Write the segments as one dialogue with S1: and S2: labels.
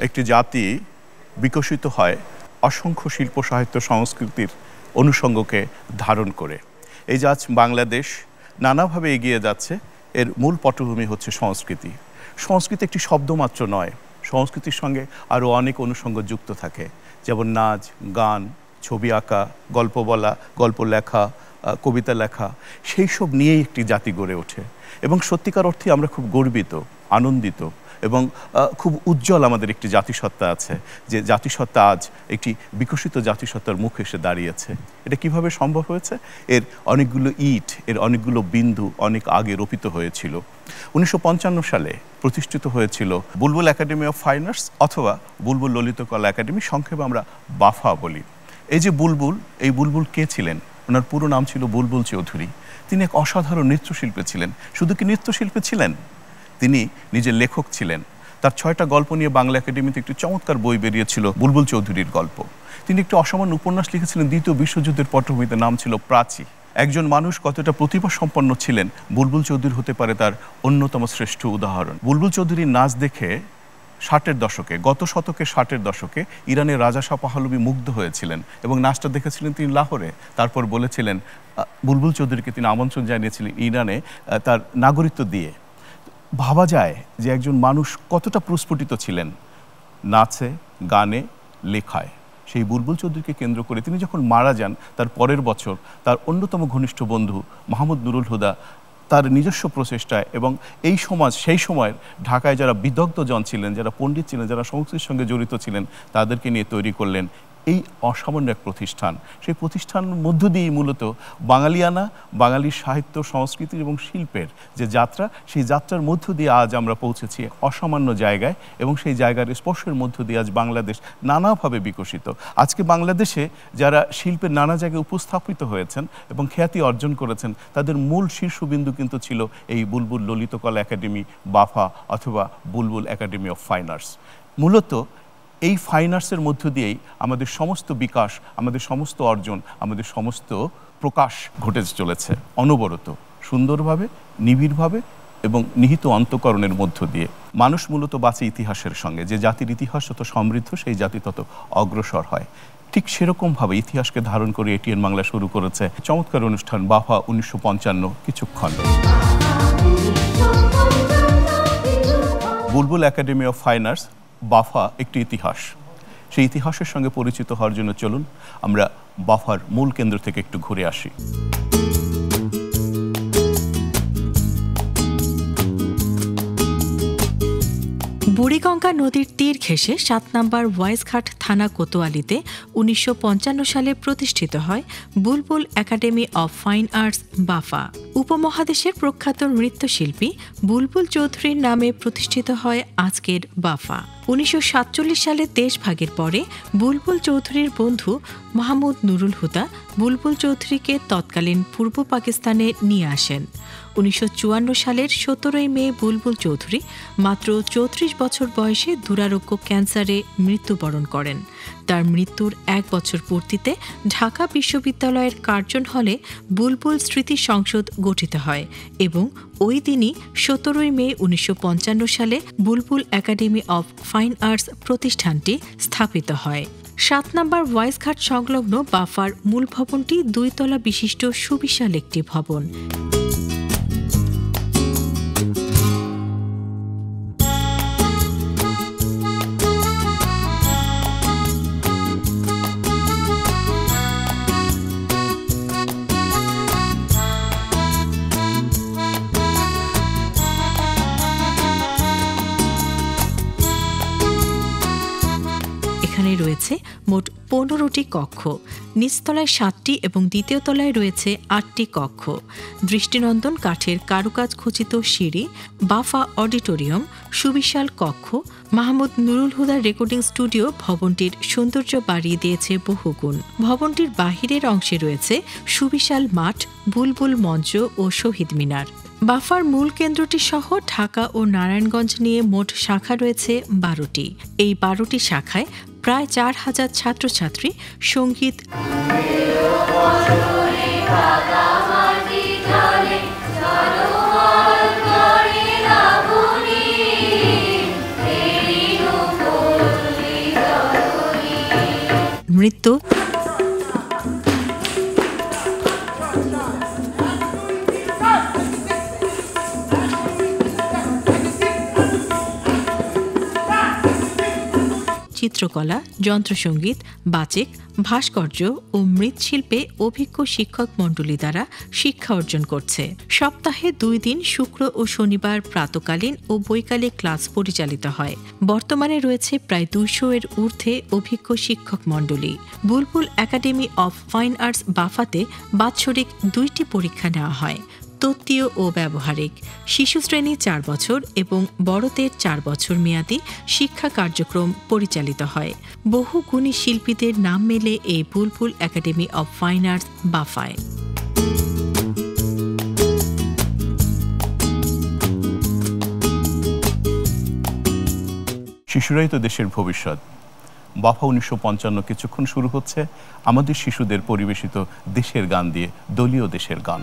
S1: একটি জাতি বিকশিত হয় অসংখ্য শিল্প সাহিত্য সংস্কৃতির অনুষঙ্গকে ধারণ করে। এই যে আজ বাংলাদেশ নানাভাবে এগিয়ে যাচ্ছে, এর মূল পটভূমি হচ্ছে সংস্কৃতি। সংস্কৃতি একটি শব্দমাত্র নয়, সংস্কৃতির সঙ্গে আরও অনেক অনুষঙ্গ যুক্ত থাকে, যেমন নাচ, গান, ছবি আঁকা, গল্প বলা, গল্প লেখা, কবিতা লেখা। সেই সব নিয়েই একটি জাতি গড়ে ওঠে এবং সত্যিকার অর্থে আমরা খুব গর্বিত, আনন্দিত এবং খুব উজ্জ্বল আমাদের একটি জাতিসত্তা আছে, যে জাতিসত্তা আজ একটি বিকশিত জাতিসত্তার মুখে এসে দাঁড়িয়েছে। এটা কিভাবে সম্ভব হয়েছে? এর অনেকগুলো ইট, এর অনেকগুলো বিন্দু অনেক আগে রোপিত হয়েছিল। 1955 সালে প্রতিষ্ঠিত হয়েছিল বুলবুল একাডেমি অফ ফাইন আর্টস অথবা বুলবুল ললিতকলা একাডেমি, সংক্ষেপে আমরা বাফা বলি। এই যে বুলবুল, এই বুলবুল কে ছিলেন? ওনার পুরো নাম ছিল বুলবুল চৌধুরী। তিনি এক অসাধারণ নৃত্যশিল্পী ছিলেন। শুধু কি নৃত্যশিল্পী ছিলেন, তিনি নিজে লেখক ছিলেন। তার 6টা গল্প নিয়ে বাংলা একাডেমিতে একটি চমৎকার বই বেরিয়েছিল, বুলবুল চৌধুরীর গল্প। তিনি একটি অসামান্য উপন্যাস লিখেছিলেন দ্বিতীয় বিশ্বযুদ্ধের পটভূমিতে, নাম ছিল প্রাচী। একজন মানুষ কতটা প্রতিভা সম্পন্ন ছিলেন, বুলবুল চৌধুরী হতে পারে তার অন্যতম শ্রেষ্ঠ উদাহরণ। বুলবুল চৌধুরীর নাচ দেখে 60-এর দশকে, গত শতকে 60-এর দশকে ইরানের রাজা শাহ পাহলভী মুগ্ধ হয়েছিলেন এবং নাচটা দেখেছিলেন তিনি লাহোরে। তারপর বলেছিলেন, বুলবুল চৌধুরীকে তিনি আমন্ত্রণ জানিয়েছিলেন ইরানে তার নাগরিকত্ব দিয়ে। ভাবা যায় যে একজন মানুষ কতটা প্রস্ফুটিত ছিলেন নাচে, গানে, লেখায়। সেই বুলবুল চৌধুরীকে কেন্দ্র করে তিনি যখন মারা যান, তার পরের বছর তার অন্যতম ঘনিষ্ঠ বন্ধু মাহমুদ নুরুল হুদা তার নিজস্ব প্রচেষ্টায় এবং এই সমাজ, সেই সময়ের ঢাকায় যারা বিদগ্ধ জন ছিলেন, যারা পণ্ডিত ছিলেন, যারা সংস্কৃতির সঙ্গে জড়িত ছিলেন, তাদেরকে নিয়ে তৈরি করলেন এই অসামান্য এক প্রতিষ্ঠান। সেই প্রতিষ্ঠানের মধ্য দিয়েই মূলত বাঙালিয়ানা, বাঙালির সাহিত্য, সংস্কৃতি এবং শিল্পের যে যাত্রা, সেই যাত্রার মধ্য দিয়ে আজ আমরা পৌঁছেছি অসামান্য জায়গায় এবং সেই জায়গার স্পর্শের মধ্য দিয়ে আজ বাংলাদেশ নানাভাবে বিকশিত। আজকে বাংলাদেশে যারা শিল্পের নানা জায়গায় উপস্থাপিত হয়েছেন এবং খ্যাতি অর্জন করেছেন, তাদের মূল শীর্ষবিন্দু কিন্তু ছিল এই বুলবুল ললিতকলা একাডেমি, বাফা অথবা বুলবুল একাডেমি অফ ফাইন আর্টস। মূলত এই ফাইন আর্টসের মধ্য দিয়েই আমাদের সমস্ত বিকাশ, আমাদের সমস্ত অর্জন, আমাদের সমস্ত প্রকাশ ঘটে চলেছে অনবরত, সুন্দরভাবে, নিবিড়ভাবে এবং নিহিত অন্তঃকরণের মধ্য দিয়ে। মানুষ মূলত বাঁচে ইতিহাসের সঙ্গে। যে জাতির ইতিহাস যত সমৃদ্ধ, সেই জাতি তত অগ্রসর হয়। ঠিক সেরকমভাবে ইতিহাসকে ধারণ করে এটিএন বাংলা শুরু করেছে চমৎকার অনুষ্ঠান বাফা 1955 কিছুক্ষণ। বুলবুল একাডেমি অফ ফাইন আর্টস, বাফা একটি ইতিহাস। সেই ইতিহাসের সঙ্গে পরিচিত হওয়ার জন্য চলুন আমরা বাফার মূল কেন্দ্র থেকে একটু ঘুরে আসি।
S2: বুড়িগঙ্গা নদীর তীর ঘেঁষে 7 নম্বর ওয়াইজঘাট থানা কোতোয়ালিতে 1955 সালে প্রতিষ্ঠিত হয় বুলবুল একাডেমি অফ ফাইন আর্টস, বাফা। উপমহাদেশের প্রখ্যাত নৃত্যশিল্পী বুলবুল চৌধুরীর নামে প্রতিষ্ঠিত হয় আজকের বাফা। 1947 সালে দেশভাগের পরে বুলবুল চৌধুরীর বন্ধু মাহমুদ নুরুল হুদা বুলবুল চৌধুরীকে তৎকালীন পূর্ব পাকিস্তানে নিয়ে আসেন। 1954 সালের 17 মে বুলবুল চৌধুরী মাত্র 34 বছর বয়সে দুরারোগ্য ক্যান্সারে মৃত্যুবরণ করেন। তার মৃত্যুর 1 বছর পূর্তিতে ঢাকা বিশ্ববিদ্যালয়ের কার্জন হলে বুলবুল স্মৃতি সংসদ গঠিত হয় এবং ওই দিনই 17 মে 1955 সালে বুলবুল একাডেমি অফ ফাইন আর্টস প্রতিষ্ঠানটি স্থাপিত হয়। 7 নম্বর ওয়াইজঘাট সংলগ্ন বাফার মূল ভবনটি 2 তলা বিশিষ্ট সুবিশাল একটি ভবন। এখানে রয়েছে মোট 15টি কক্ষ, নিচতলায় 7টি এবং দ্বিতীয় তলায় রয়েছে 8টি কক্ষ, দৃষ্টিনন্দন কাঠের কারুকাজ খচিত সিঁড়ি, বাফা অডিটোরিয়াম, সুবিশাল কক্ষ। মাহমুদ নুরুল হুদার রেকর্ডিং স্টুডিও ভবনটির সৌন্দর্য বাড়িয়ে দিয়েছে বহুগুণ। ভবনটির বাহিরের অংশে রয়েছে সুবিশাল মাঠ, বুলবুল মঞ্চ ও শহীদ মিনার। বাফার মূল কেন্দ্রটি সহ ঢাকা ও নারায়ণগঞ্জ নিয়ে মোট শাখা রয়েছে 12টি। এই 12টি শাখায় প্রায় 4000 ছাত্রছাত্রী সঙ্গীত, নৃত্য, চিত্রকলা, যন্ত্রসঙ্গীত, বাচেক, ভাস্কর্য ও মৃৎশিল্পে অভিজ্ঞ শিক্ষক মণ্ডলী দ্বারা শিক্ষা অর্জন করছে। সপ্তাহে 2 দিন শুক্র ও শনিবার প্রাতকালীন ও বৈকালিক ক্লাস পরিচালিত হয়। বর্তমানে রয়েছে প্রায় 200 এর ঊর্ধ্বে অভিজ্ঞ শিক্ষক মণ্ডলী। বুলবুল একাডেমি অফ ফাইন আর্টস বাফাতে বাৎসরিক 2টি পরীক্ষা নেওয়া হয়, তত্ত্বীয় ও ব্যবহারিক। শিশু শ্রেণী 4 বছর এবং বড়দের 4 বছর মেয়াদী শিক্ষা কার্যক্রম পরিচালিত হয়। বহু গুণী শিল্পীদের নাম মেলে এই বুলবুল একাডেমি অব ফাইন আর্টস বাফায়।
S1: শিশুরাই তো দেশের ভবিষ্যৎ। বাফা 1955 কিছুক্ষণ শুরু হচ্ছে আমাদের শিশুদের পরিবেশিত দেশের গান দিয়ে, দলীয় দেশের গান।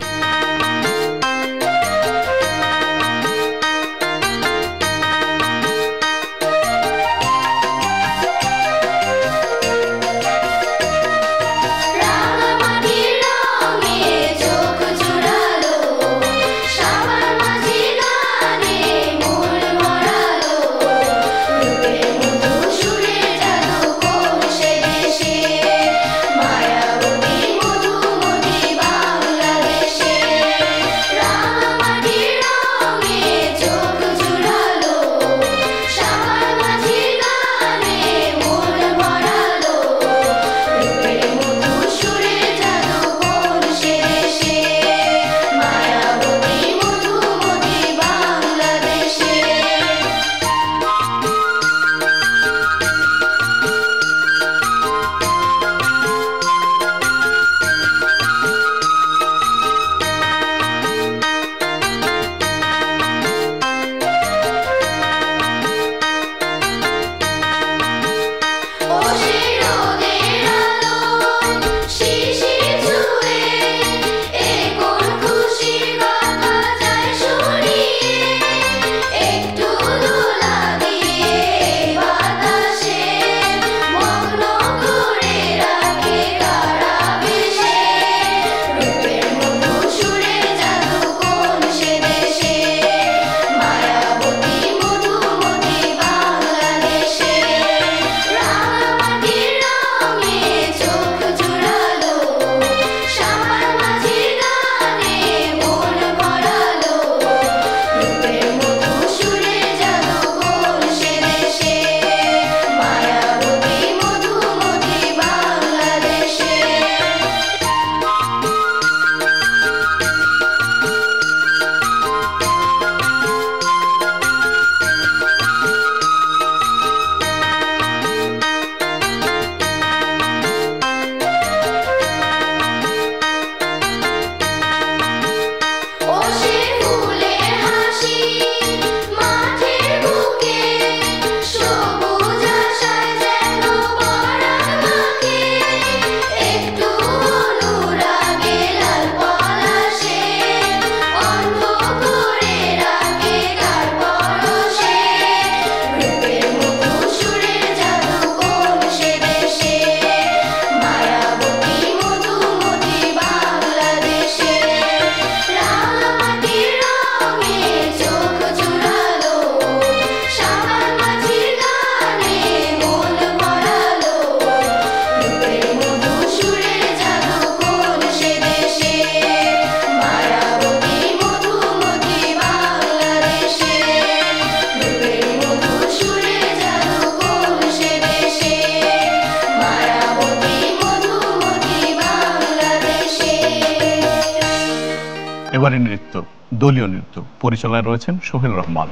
S1: এবারে নৃত্য, দলীয় নৃত্য পরিচালনায় রয়েছেন সোহেল রহমান।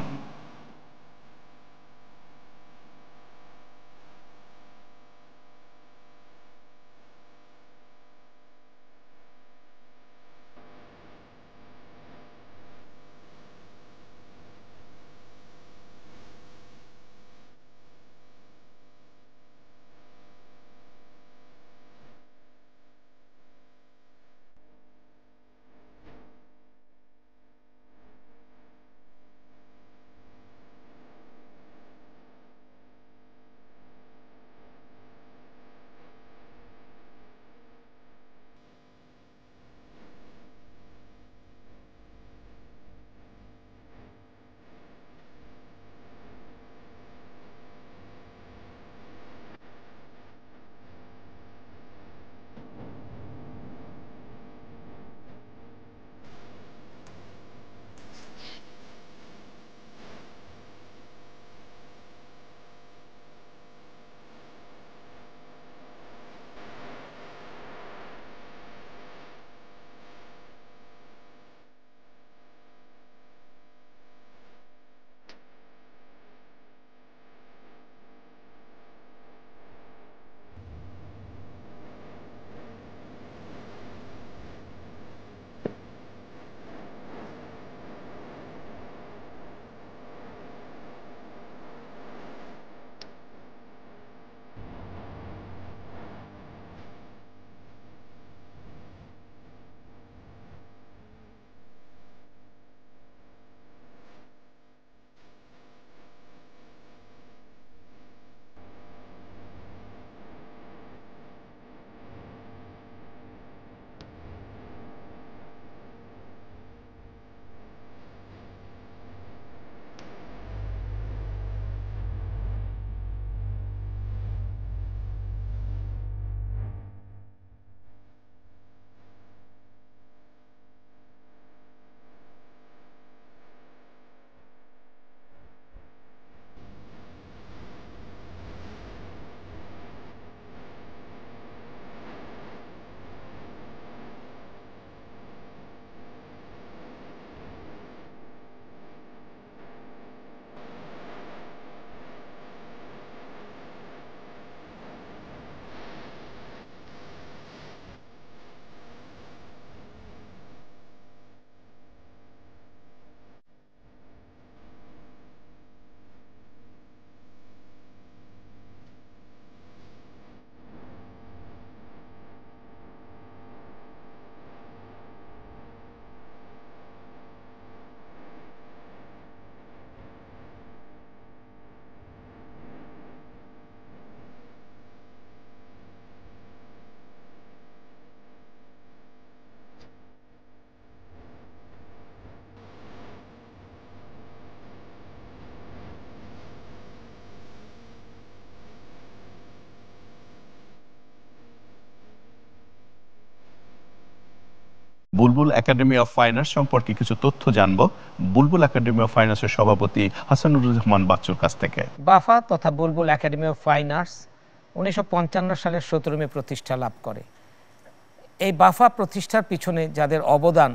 S1: বুলবুল একাডেমি অফ ফাইন আর্টস সম্পর্কে কিছু তথ্য জানবো বুলবুল একাডেমি অফ ফাইন আর্টসের সভাপতি হাসানুর রহমান বাচ্চুর কাছ থেকে।
S3: বাফা তথা বুলবুল একাডেমি অফ ফাইন আর্টস 1955 সালের 17 মে প্রতিষ্ঠা লাভ করে। এই বাফা প্রতিষ্ঠার পিছনে যাদের অবদান,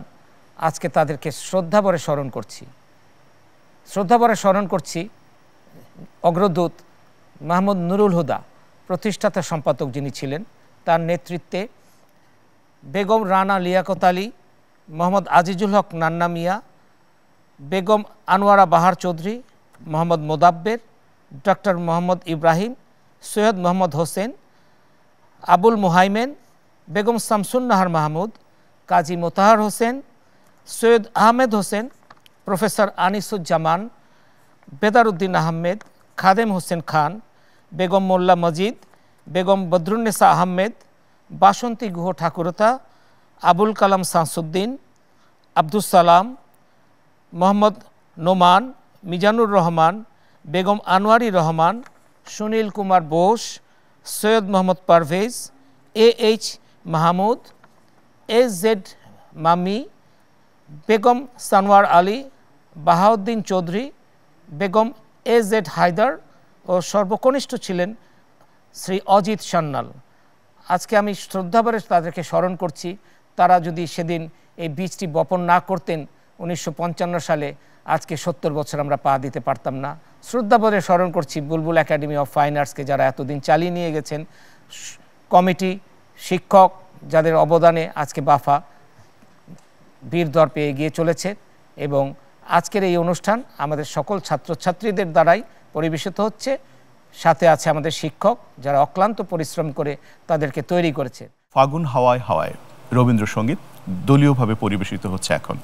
S3: আজকে তাদেরকে শ্রদ্ধাভরে স্মরণ করছি। অগ্রদূত মাহমুদ নুরুল হুদা, প্রতিষ্ঠাতা সম্পাদক যিনি ছিলেন, তার নেতৃত্বে বেগম রানা লিয়াকত আলী, মোহাম্মদ আজিজুল হক নান্না মিয়া, বেগম আনোয়ারা বাহার চৌধুরী, মোহাম্মদ মোদাব্বের, ডক্টর মোহাম্মদ ইব্রাহিম, সৈয়দ মোহাম্মদ হোসেন, আবুল মুহাইমেন, বেগম শামসুন্নাহার মাহমুদ, কাজী মোতাহার হোসেন, সৈয়দ আহমেদ হোসেন, প্রফেসর আনিসুজ্জামান, বেদারউদ্দিন আহমেদ, খাদেম হোসেন খান, বেগম মোল্লা মজিদ, বেগম বদরুন্নেসা আহমেদ, বাসন্তী গুহ ঠাকুরতা, আবুল কালাম শামসুদ্দিন, আব্দুস সালাম, মোহাম্মদ নোমান, মিজানুর রহমান, বেগম আনোয়ারি রহমান, সুনীল কুমার বোস, সৈয়দ মোহাম্মদ পারভেজ, এইচ মাহমুদ, জেড মামি, বেগম সানোয়ার আলী, বাহাউদ্দিন চৌধুরী, বেগম জেড হায়দার ও সর্বকনিষ্ঠ ছিলেন শ্রী অজিত সান্যাল। আজকে আমি শ্রদ্ধাভরে তাদেরকে স্মরণ করছি। তারা যদি সেদিন এই বীজটি বপন না করতেন 1955 সালে, আজকে 70 বছর আমরা পা দিতে পারতাম না। শ্রদ্ধাভরে স্মরণ করছি বুলবুল একাডেমি অফ ফাইন আর্টসকে, যারা এতদিন চালিয়ে নিয়ে গেছেন, কমিটি, শিক্ষক, যাদের অবদানে আজকে বাফা বীর দর্পে এগিয়ে চলেছে। এবং আজকের এই অনুষ্ঠান আমাদের সকল ছাত্রছাত্রীদের দ্বারাই পরিবেশিত হচ্ছে। সাথে আছে আমাদের শিক্ষক, যারা অক্লান্ত পরিশ্রম করে তাদেরকে তৈরি করেছে।
S1: ফাগুন হাওয়ায় হাওয়ায় রবীন্দ্রসঙ্গীত দলীয়ভাবে পরিবেশিত হচ্ছে এখন।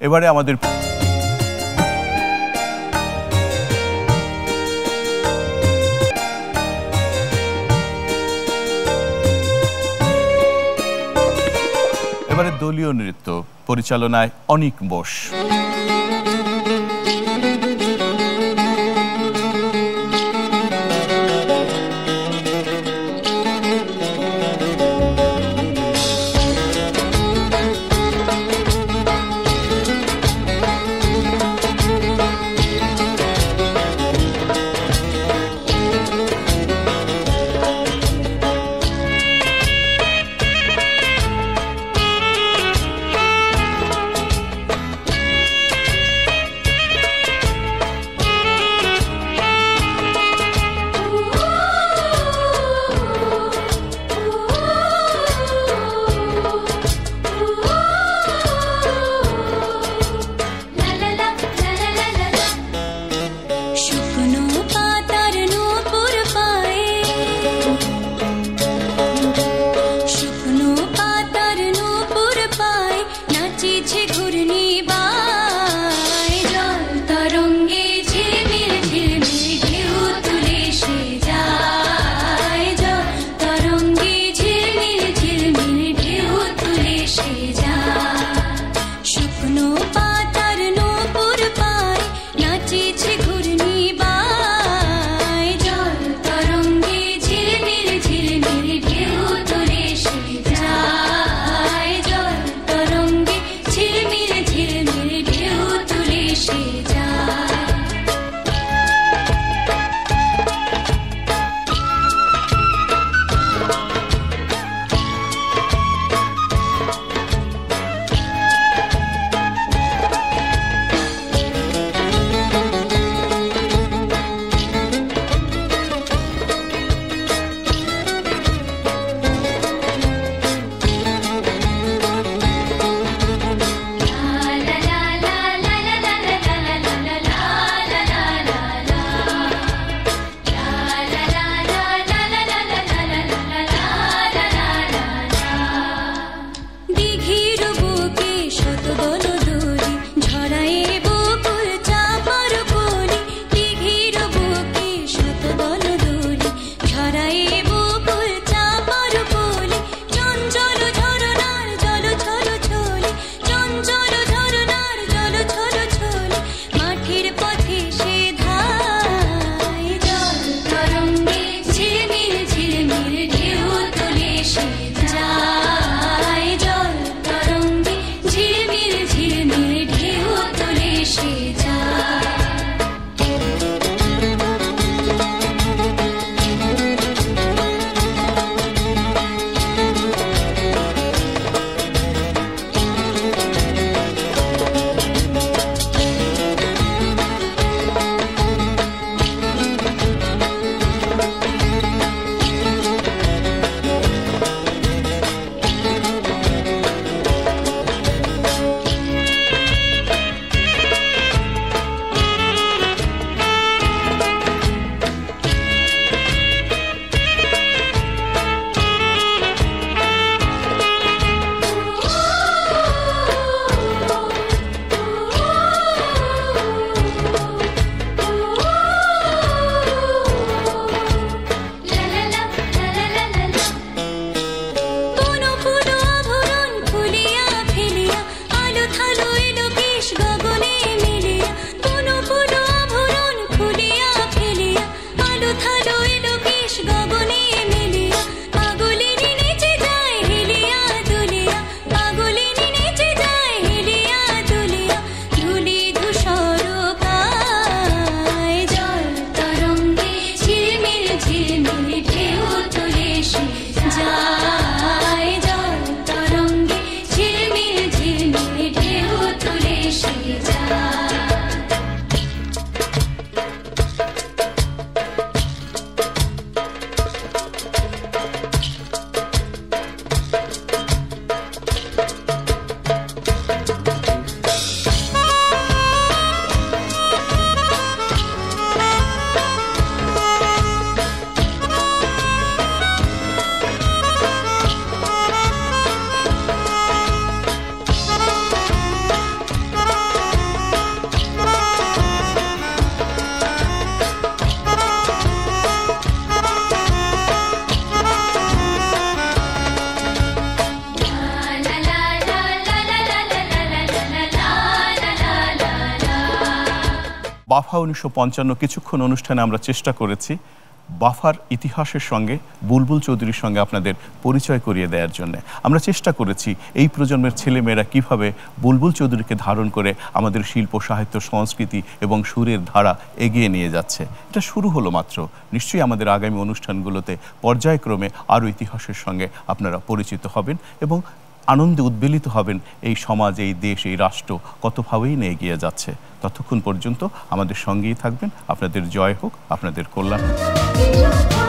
S1: এবারে আমাদের দলীয় নৃত্য পরিচালনায় অনিক বোস। বাফা 1955 কিছুক্ষণ অনুষ্ঠানে আমরা চেষ্টা করেছি বাফার ইতিহাসের সঙ্গে বুলবুল চৌধুরীর সঙ্গে আপনাদের পরিচয় করিয়ে দেওয়ার জন্য। আমরা চেষ্টা করেছি এই প্রজন্মের ছেলেমেয়েরা কিভাবে বুলবুল চৌধুরীকে ধারণ করে আমাদের শিল্প সাহিত্য সংস্কৃতি এবং সুরের ধারা এগিয়ে নিয়ে যাচ্ছে। এটা শুরু হলো মাত্র। নিশ্চয়ই আমাদের আগামী অনুষ্ঠানগুলোতে পর্যায়ক্রমে আরও ইতিহাসের সঙ্গে আপনারা পরিচিত হবেন এবং আনন্দে উদ্বেলিত হবেন এই সমাজ, এই দেশ, এই রাষ্ট্র কতভাবেই না এগিয়ে যাচ্ছে। ততক্ষণ পর্যন্ত আমাদের সঙ্গেই থাকবেন। আপনাদের জয় হোক, আপনাদের কল্যাণ হোক।